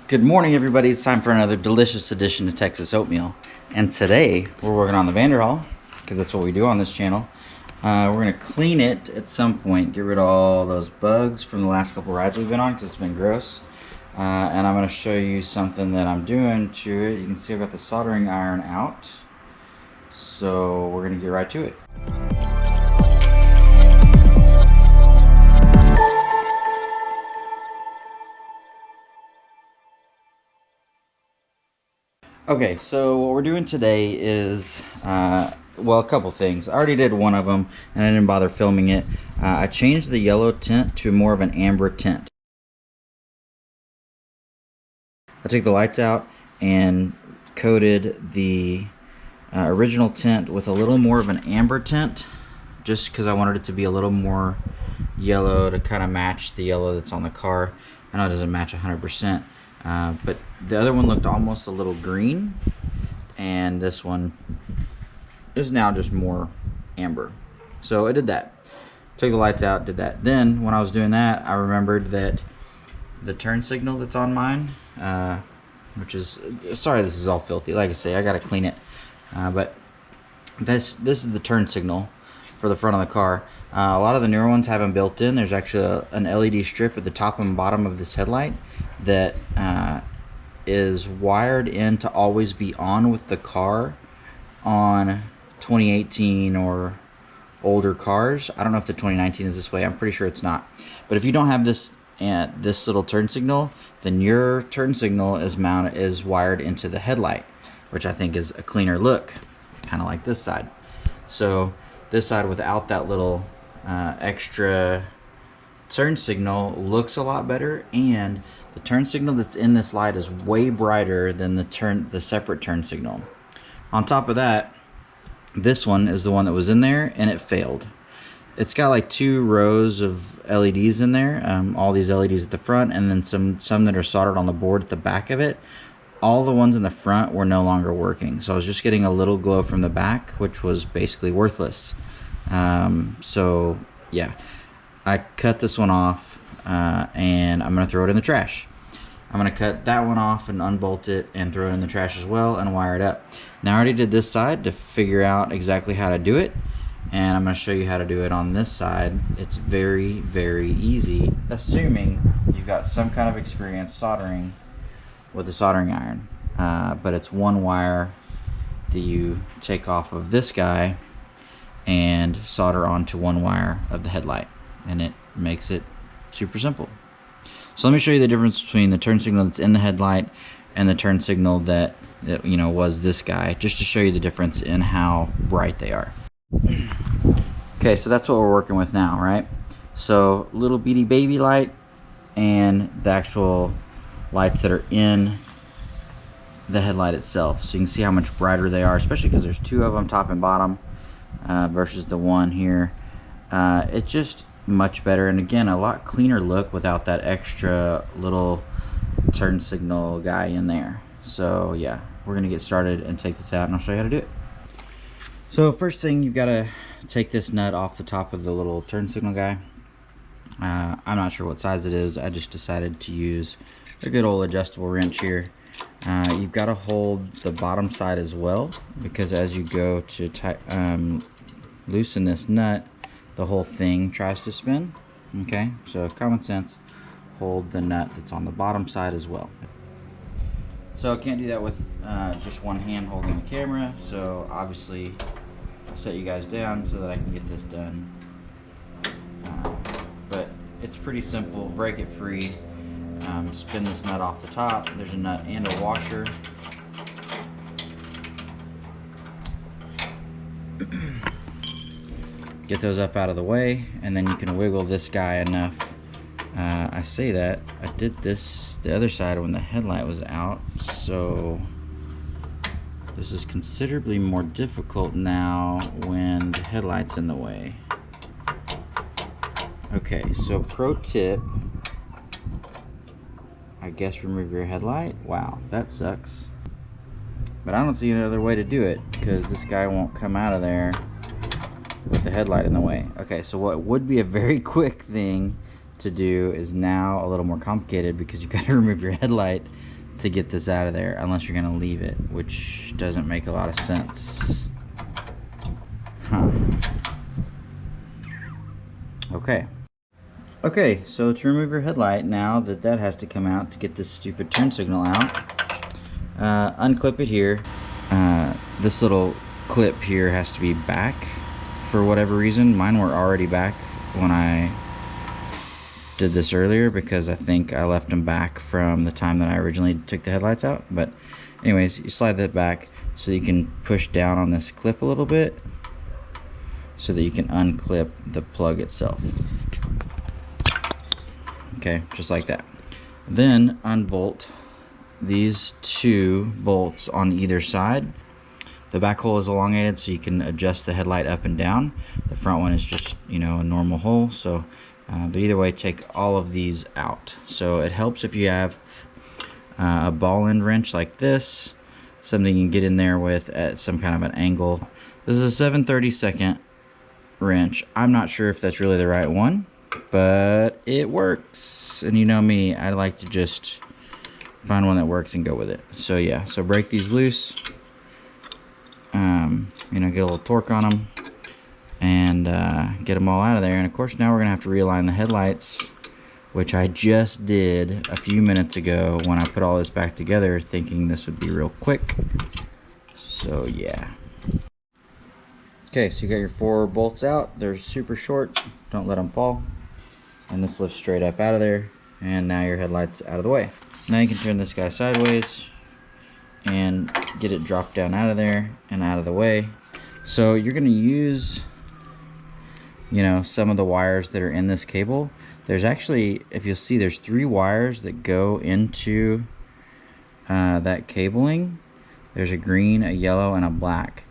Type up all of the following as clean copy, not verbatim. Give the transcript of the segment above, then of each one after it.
Good morning, everybody. It's time for another delicious edition of Texas Oatmeal. And today, we're working on the Vanderhall, because that's what we do on this channel. We're going to clean it at some point, get rid of all those bugs from the last couple rides we've been on, because it's been gross. And I'm going to show you something that I'm doing to it. You can see I've got the soldering iron out. So, we're going to get right to it. Okay, so what we're doing today is, well, a couple things. I already did one of them, and I didn't bother filming it. I changed the yellow tint to more of an amber tint. I took the lights out and coated the original tint with a little more of an amber tint, just because I wanted it to be a little more yellow to kind of match the yellow that's on the car. I know it doesn't match 100%. But the other one looked almost a little green, and this one is now just more amber. So I did that. Took the lights out, did that. Then when I was doing that, I remembered that the turn signal that's on mine, which is, sorry this is all filthy, like I say, I gotta clean it. But this is the turn signal for the front of the car. A lot of the newer ones have them built in. There's actually an LED strip at the top and bottom of this headlight that is wired in to always be on with the car on 2018 or older cars. I don't know if the 2019 is this way. I'm pretty sure it's not. But if you don't have this little turn signal, then your turn signal is wired into the headlight, which I think is a cleaner look, kind of like this side. So this side without that little extra turn signal looks a lot better, and the turn signal that's in this light is way brighter than the separate turn signal. On top of that, this one is the one that was in there and it failed. It's got like 2 rows of LEDs in there, all these LEDs at the front, and then some that are soldered on the board at the back of it. All the ones in the front were no longer working, so I was just getting a little glow from the back, which was basically worthless. So yeah, I cut this one off, and I'm gonna throw it in the trash. I'm gonna cut that one off and unbolt it and throw it in the trash as well and wire it up. Now I already did this side to figure out exactly how to do it, and I'm gonna show you how to do it on this side. It's very, very easy, assuming you've got some kind of experience soldering with a soldering iron. But it's one wire that you take off of this guy and solder onto one wire of the headlight, and it makes it super simple. So let me show you the difference between the turn signal that's in the headlight and the turn signal that you know was this guy, just to show you the difference in how bright they are. Okay, so that's what we're working with now, right? So little bitty baby light and the actual lights that are in the headlight itself. So you can see how much brighter they are, especially because there's 2 of them, top and bottom, versus the one here. It's just much better, and again, a lot cleaner look without that extra little turn signal guy in there. So yeah, we're gonna get started and take this out, and I'll show you how to do it. So first thing, you've got to take this nut off the top of the little turn signal guy. I'm not sure what size it is. I just decided to use a good old adjustable wrench here. You've got to hold the bottom side as well, because as you go to loosen this nut, the whole thing tries to spin. Okay, so common sense, hold the nut that's on the bottom side as well. So I can't do that with just one hand holding the camera, so obviously I'll set you guys down so that I can get this done. But it's pretty simple. Break it free, spin this nut off the top. There's a nut and a washer. Get those up out of the way, and then you can wiggle this guy enough. I say that I did this the other side when the headlight was out, so this is considerably more difficult now when the headlight's in the way. Okay, so pro tip, I guess remove your headlight. Wow, that sucks. But I don't see any other way to do it, because this guy won't come out of there with the headlight in the way. Okay, so what would be a very quick thing to do is now a little more complicated because you've got to remove your headlight to get this out of there, unless you're going to leave it, which doesn't make a lot of sense. Huh. Okay, so to remove your headlight, now that has to come out to get this stupid turn signal out, unclip it here. This little clip here has to be back for whatever reason. Mine were already back when I did this earlier, because I think I left them back from the time that I originally took the headlights out. But anyways, you slide that back so you can push down on this clip a little bit so that you can unclip the plug itself. Okay, just like that. Then unbolt these two bolts on either side. The back hole is elongated so you can adjust the headlight up and down. The front one is just, you know, a normal hole. So but either way, take all of these out. So it helps if you have a ball end wrench like this, something you can get in there with at some kind of an angle. This is a 7/32 wrench. I'm not sure if that's really the right one, but it works. And you know me, I like to just find one that works and go with it. So yeah, so break these loose, you know, get a little torque on them, and get them all out of there. And of course, now we're gonna have to realign the headlights, which I just did a few minutes ago when I put all this back together, thinking this would be real quick. So yeah. Okay, so you got your 4 bolts out. They're super short, don't let them fall. And this lifts straight up out of there, and now your headlight's out of the way. Now you can turn this guy sideways and get it dropped down out of there and out of the way. So you're gonna use, you know, some of the wires that are in this cable. There's actually, if you'll see, there's 3 wires that go into that cabling. There's a green, a yellow, and a black.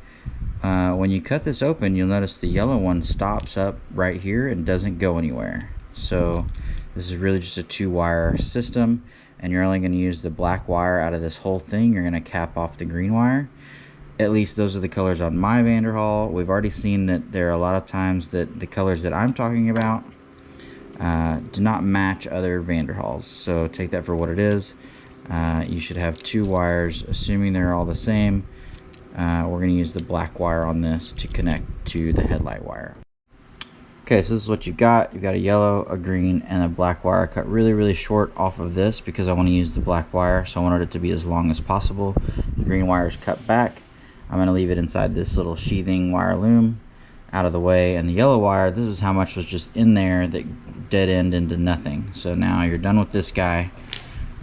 When you cut this open, you'll notice the yellow one stops up right here and doesn't go anywhere. So this is really just a 2-wire system, and you're only going to use the black wire out of this whole thing. You're going to cap off the green wire. At least those are the colors on my Vanderhall. We've already seen that there are a lot of times that the colors that I'm talking about do not match other Vanderhalls. So take that for what it is. You should have 2 wires, assuming they're all the same. We're going to use the black wire on this to connect to the headlight wire. Okay, so this is what you've got. You've got a yellow, a green, and a black wire. I cut really short off of this because I want to use the black wire, so I wanted it to be as long as possible. The green wire is cut back. I'm going to leave it inside this little sheathing wire loom out of the way. And the yellow wire, this is how much was just in there that dead end into nothing. So now you're done with this guy.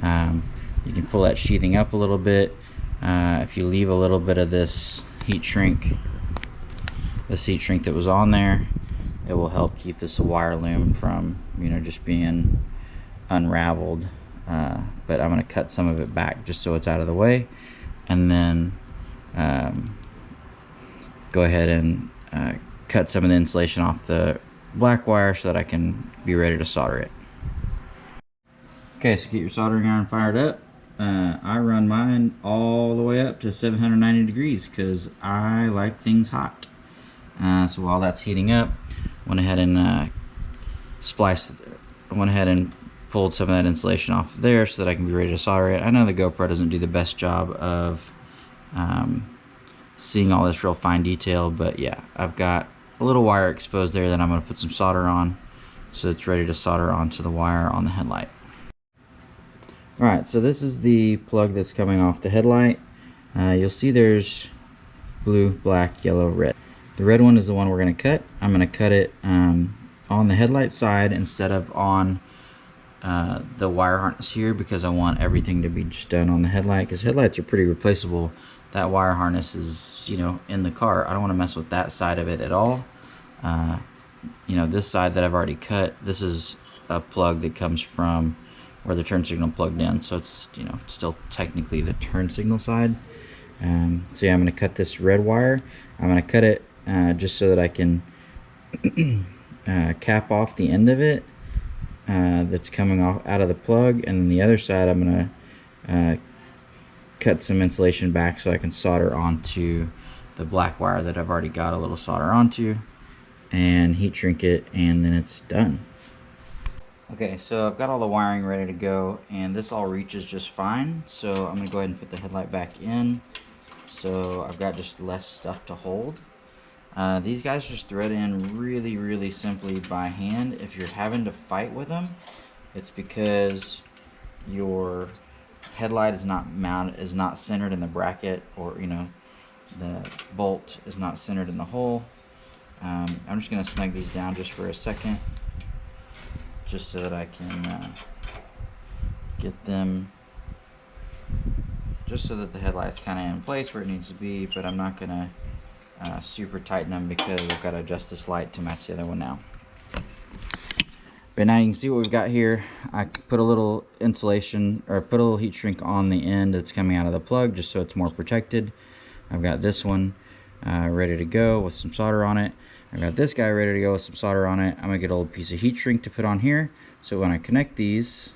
You can pull that sheathing up a little bit. If you leave a little bit of this heat shrink that was on there, it will help keep this wire loom from, you know, just being unraveled. But I'm going to cut some of it back just so it's out of the way, and then go ahead and cut some of the insulation off the black wire so that I can be ready to solder it. Okay, so get your soldering iron fired up. I run mine all the way up to 790 degrees because I like things hot. So while that's heating up, went ahead and pulled some of that insulation off there so that I can be ready to solder it. I know the GoPro doesn't do the best job of seeing all this real fine detail, but yeah, I've got a little wire exposed there that I'm going to put some solder on so it's ready to solder onto the wire on the headlight. Alright, so this is the plug that's coming off the headlight. You'll see there's blue, black, yellow, red. The red one is the one we're going to cut. I'm going to cut it on the headlight side instead of on the wire harness here, because I want everything to be just done on the headlight, because headlights are pretty replaceable. That wire harness is, you know, in the car. I don't want to mess with that side of it at all. You know, this side that I've already cut, this is a plug that comes from where the turn signal plugged in, so it's, you know, still technically the turn signal side. So yeah, I'm going to cut this red wire. I'm going to cut it just so that I can cap off the end of it that's coming off out of the plug, and then the other side I'm going to cut some insulation back so I can solder onto the black wire that I've already got a little solder onto, and heat shrink it, and then it's done. Okay, so I've got all the wiring ready to go, and this all reaches just fine. So I'm gonna go ahead and put the headlight back in. So I've got just less stuff to hold. These guys just thread in really simply by hand. If you're having to fight with them, it's because your headlight is not centered in the bracket, or the bolt is not centered in the hole. I'm just gonna snug these down just for a second, just so that I can get them, just so that the headlight's kind of in place where it needs to be, but I'm not gonna super tighten them because I've got to adjust this light to match the other one now. But now you can see what we've got here. I put a little insulation, or put a little heat shrink on the end that's coming out of the plug, just so it's more protected. I've got this one ready to go with some solder on it. I've got this guy ready to go with some solder on it. I'm gonna get a little piece of heat shrink to put on here, so when I connect these,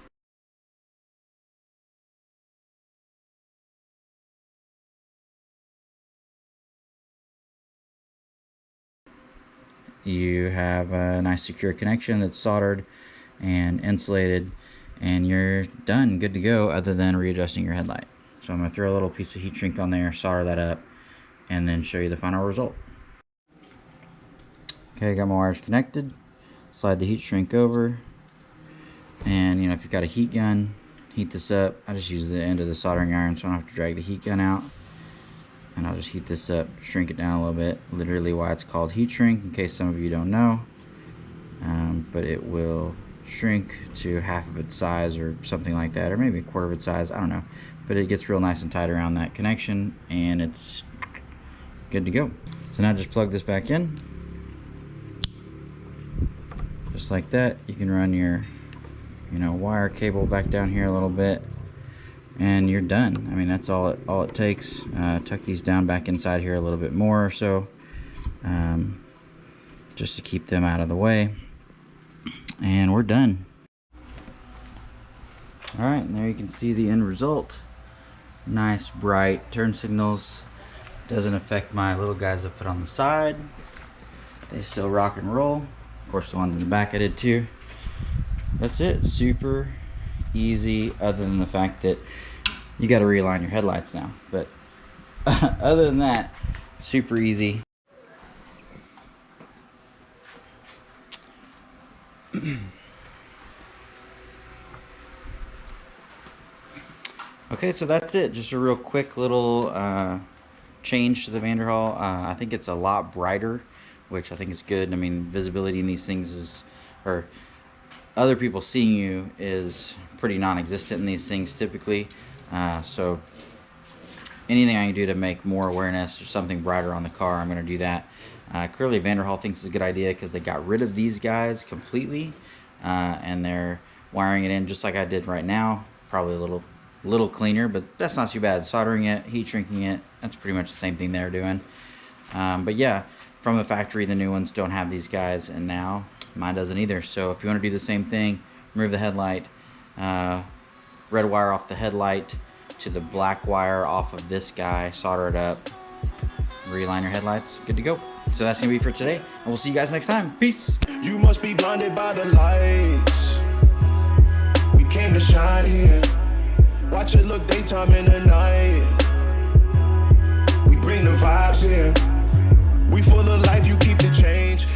you have a nice secure connection that's soldered and insulated, and you're done, good to go, other than readjusting your headlight. So I'm going to throw a little piece of heat shrink on there, solder that up, and then show you the final result. Okay, I got my wires connected. Slide the heat shrink over, and if you've got a heat gun, heat this up. I just use the end of the soldering iron so I don't have to drag the heat gun out. And I'll just heat this up, shrink it down a little bit. Literally why it's called heat shrink, in case some of you don't know. But it will shrink to half of its size or something like that, or maybe a quarter of its size, I don't know. But it gets real nice and tight around that connection, and it's good to go. So now just plug this back in. Just like that. You can run your wire cable back down here a little bit, and you're done. I mean, that's all it takes. Tuck these down back inside here a little bit more or so, just to keep them out of the way, and we're done. Alright, and there you can see the end result. Nice bright turn signals. Doesn't affect my little guys I put on the side. They still rock and roll. Of course, the ones in the back I did too. That's it. Super easy, other than the fact that you got to realign your headlights now, but other than that, super easy. Okay, so that's it. Just a real quick little change to the Vanderhall. I think it's a lot brighter, which I think is good. I mean, visibility in these things is, or other people seeing you, is pretty non-existent in these things typically. So anything I can do to make more awareness or something brighter on the car, I'm going to do that. Clearly Vanderhall thinks it's a good idea because they got rid of these guys completely, and they're wiring it in just like I did right now. Probably a little cleaner, but that's not too bad. Soldering it, heat shrinking it, that's pretty much the same thing they're doing. But yeah, from the factory, the new ones don't have these guys, and now mine doesn't either. So if you want to do the same thing, remove the headlight, red wire off the headlight to the black wire off of this guy, solder it up, realign your headlights, good to go. So that's gonna be for today, and we'll see you guys next time. Peace. You must be blinded by the lights. We came to shine here. Watch it look daytime in the night. We bring the vibes here. We full of life, you keep the change.